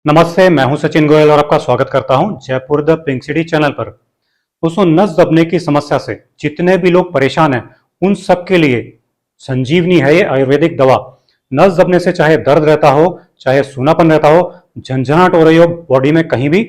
नमस्ते, मैं हूं सचिन गोयल और आपका स्वागत करता हूं Jaipur the pink city channel पर। दोस्तों, नस दबने की समस्या से जितने भी लोग परेशान हैं उन सब के लिए संजीवनी है ये आयुर्वेदिक दवा। नस दबने से चाहे दर्द रहता हो, चाहे सूनापन रहता हो, झंझनाहट हो रही हो बॉडी में कहीं भी,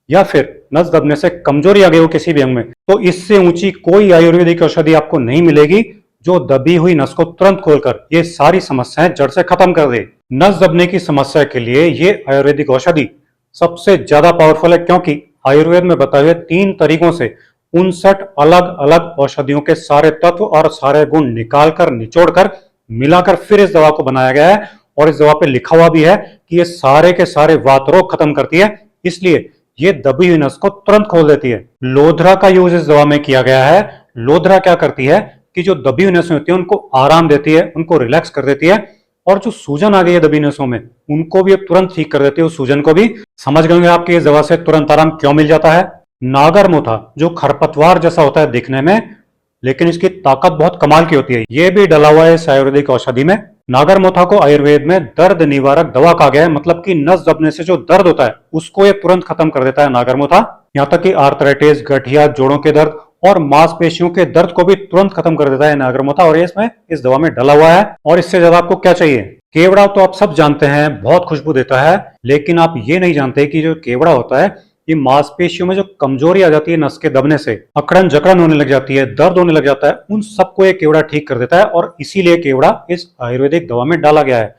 या फिर नस दबने से कमजोरी आ गई हो किसी भी अंग में, तो इससे ऊंची कोई आयुर्वेदिक औषधि आपको नहीं मिलेगी जो दबी हुई नस को तुरंत खोलकर ये सारी समस्याएं जड़ से खत्म कर दे। नस दबने की समस्या के लिए ये आयुर्वेदिक औषधि सबसे ज्यादा पावरफुल है, क्योंकि आयुर्वेद में बताए हुए 3 तरीकों से 59 अलग अलग औषधियों के सारे तत्व और सारे गुण निकालकर, निचोड़कर, मिलाकर फिर इस दवा को बनाया गया है। और इस दवा पे लिखा हुआ भी है कि ये सारे के सारे वात रोग खत्म करती है, इसलिए ये दबी हुई नस को तुरंत खोल देती है। लोधरा का यूज इस दवा में किया गया है। लोधरा क्या करती है कि जो दबी हुई नसें होती है उनको आराम देती है, उनको रिलैक्स कर देती है, और जो सूजन आ गई है दबी नसों में उनको भी अब तुरंत ठीक कर देती है। उस सूजन को भी समझ गए आपकी इस दवा से तुरंत आराम क्यों मिल जाता है। नागरमोथा जो खरपतवार जैसा होता है दिखने में, लेकिन इसकी ताकत बहुत कमाल की होती है, ये भी डला हुआ है इस आयुर्वेदिक औषधि में। नागरमोथा को आयुर्वेद में दर्द निवारक दवा कहा गया है, मतलब कि नस दबने से जो दर्द होता है उसको ये तुरंत खत्म कर देता है नागरमोथा। यहाँ तक कि आर्थराइटिस, गठिया, जोड़ों के दर्द और मांसपेशियों के दर्द को भी तुरंत खत्म कर देता है नागरमोथा, और ये इसमें इस दवा में डला हुआ है। और इससे ज्यादा आपको क्या चाहिए। केवड़ा तो आप सब जानते हैं, बहुत खुशबू देता है, लेकिन आप ये नहीं जानते कि जो केवड़ा होता है ये मांसपेशियों में जो कमजोरी आ जाती है नस के दबने से, अकड़न जकड़न होने लग जाती है, दर्द होने लग जाता है, उन सबको ये केवड़ा ठीक कर देता है। और इसीलिए केवड़ा इस आयुर्वेदिक दवा में डाला गया है।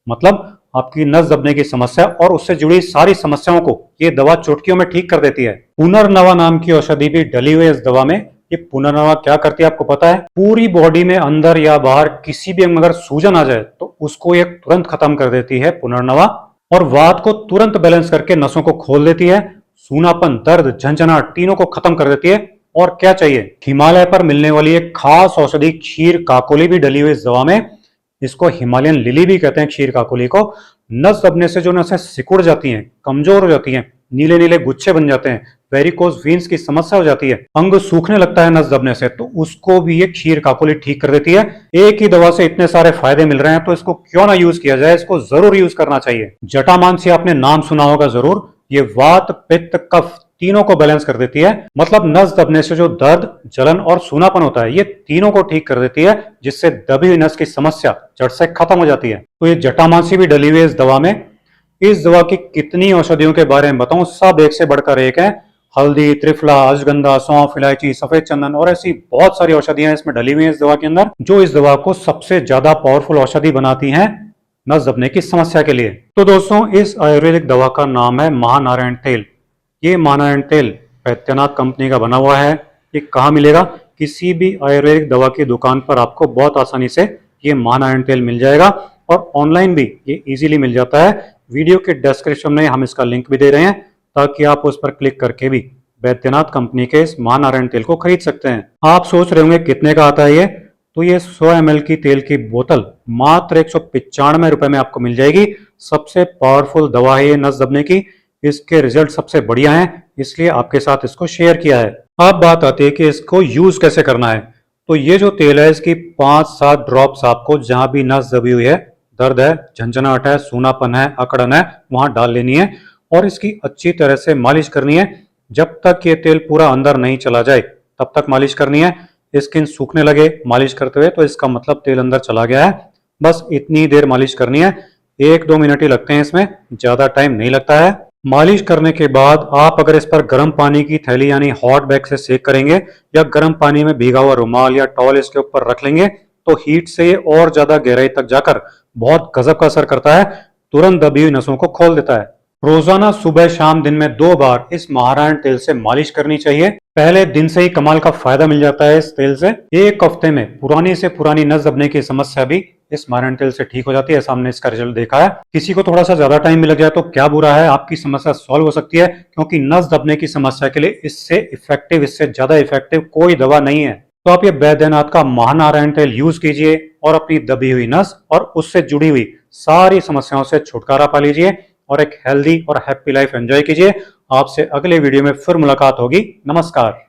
मतलब आपकी नस दबने की समस्या और उससे जुड़ी सारी समस्याओं को ये दवा चुटकियों में ठीक कर देती है। पुनर्नवा नाम की औषधि भी डली हुई है इस दवा में। ये पुनर्नवा क्या करती है आपको पता है। पूरी बॉडी में अंदर या बाहर किसी भी अंग में अगर सूजन आ जाए तो उसको ये तुरंत खत्म कर देती है पुनर्नवा, और वात को तुरंत बैलेंस करके नसों को खोल देती है। सूनापन, दर्द, झंझनाहट तीनों को खत्म कर देती है। और क्या चाहिए। हिमालय पर मिलने वाली एक खास औषधि क्षीर काकोली भी डली हुई इस दवा में। इसको हिमालयन लिली भी कहते हैं क्षीर काकोली को। नस दबने से जो नसें सिकुड़ जाती हैं, कमजोर हो जाती हैं, नीले नीले गुच्छे बन जाते हैं, वेरिकोज वीन्स की समस्या हो जाती है, अंग सूखने लगता है नस दबने से, तो उसको भी ये क्षीर काकोली ठीक कर देती है। एक ही दवा से इतने सारे फायदे मिल रहे हैं तो इसको क्यों ना यूज किया जाए, इसको जरूर यूज करना चाहिए। जटामांसी आपने नाम सुना होगा जरूर। ये वात, पित्त, कफ तीनों को बैलेंस कर देती है। मतलब नस दबने से जो दर्द, जलन और सूनापन होता है ये तीनों को ठीक कर देती है, जिससे दबी हुई नस की समस्या जड़ से खत्म हो जाती है। तो ये जटामांसी भी डली हुई है इस दवा में। इस दवा की कितनी औषधियों के बारे में बताऊं, सब एक से बढ़कर एक है। हल्दी, त्रिफला, अश्वगंधा, सौंफ, इलायची, सफेद चंदन और ऐसी बहुत सारी औषधियां इसमें डली हुई हैं इस दवा के अंदर, जो इस दवा को सबसे ज्यादा पावरफुल औषधि बनाती हैं नस दबने की समस्या के लिए। तो दोस्तों, इस आयुर्वेदिक दवा का नाम है महानारायण तेल। ये महानारायण तेल वैद्यनाथ कंपनी का बना हुआ है। ये कहाँ मिलेगा। किसी भी आयुर्वेदिक दवा की दुकान पर आपको बहुत आसानी से ये महानारायण तेल मिल जाएगा, और ऑनलाइन भी ये इजीली मिल जाता है। वीडियो के डिस्क्रिप्शन में हम इसका लिंक भी दे रहे हैं, ताकि आप उस पर क्लिक करके भी वैद्यनाथ कंपनी के इस महानारायण तेल को खरीद सकते हैं। आप सोच रहे होंगे कितने का आता है ये, तो ये 100 ml की तेल की बोतल मात्र 195 रुपए में आपको मिल जाएगी। सबसे पावरफुल दवा है ये नस दबने की। इसके रिजल्ट सबसे बढ़िया हैं, इसलिए आपके साथ इसको शेयर किया है। अब बात आती है कि इसको यूज कैसे करना है। तो ये जो तेल है इसकी 5-7 ड्रॉप्स आपको जहां भी नस दबी हुई है, दर्द है, झंझनाहट है, सूनापन है, अकड़न है, वहां डाल लेनी है और इसकी अच्छी तरह से मालिश करनी है। जब तक ये तेल पूरा अंदर नहीं चला जाए तब तक मालिश करनी है। स्किन सूखने लगे मालिश करते हुए तो इसका मतलब तेल अंदर चला गया है। बस इतनी देर मालिश करनी है। 1-2 मिनट ही लगते हैं इसमें, ज्यादा टाइम नहीं लगता है। मालिश करने के बाद आप अगर इस पर गर्म पानी की थैली यानी हॉट बैग से सेक करेंगे, या गर्म पानी में भीगा हुआ रुमाल या टॉवल इसके ऊपर रख लेंगे, तो हीट से ये और ज्यादा गहराई तक जाकर बहुत गजब का असर करता है। तुरंत दबी हुई नसों को खोल देता है। रोजाना सुबह शाम दिन में 2 बार इस महारायण तेल से मालिश करनी चाहिए। पहले दिन से ही कमाल का फायदा मिल जाता है इस तेल से। एक हफ्ते में पुरानी से पुरानी नस दबने की समस्या भी इस महारायण तेल से ठीक हो जाती है। सामने इसका रिजल्ट देखा है। किसी को थोड़ा सा ज्यादा टाइम भी लग जाए तो क्या बुरा है, आपकी समस्या सॉल्व हो सकती है, क्योंकि नस दबने की समस्या के लिए इससे इफेक्टिव, इससे ज्यादा इफेक्टिव कोई दवा नहीं है। तो आप ये वैद्यनाथ का महानारायण तेल यूज कीजिए और अपनी दबी हुई नस और उससे जुड़ी हुई सारी समस्याओं से छुटकारा पा लीजिए और एक हेल्दी और हैप्पी लाइफ एंजॉय कीजिए। आपसे अगले वीडियो में फिर मुलाकात होगी। नमस्कार।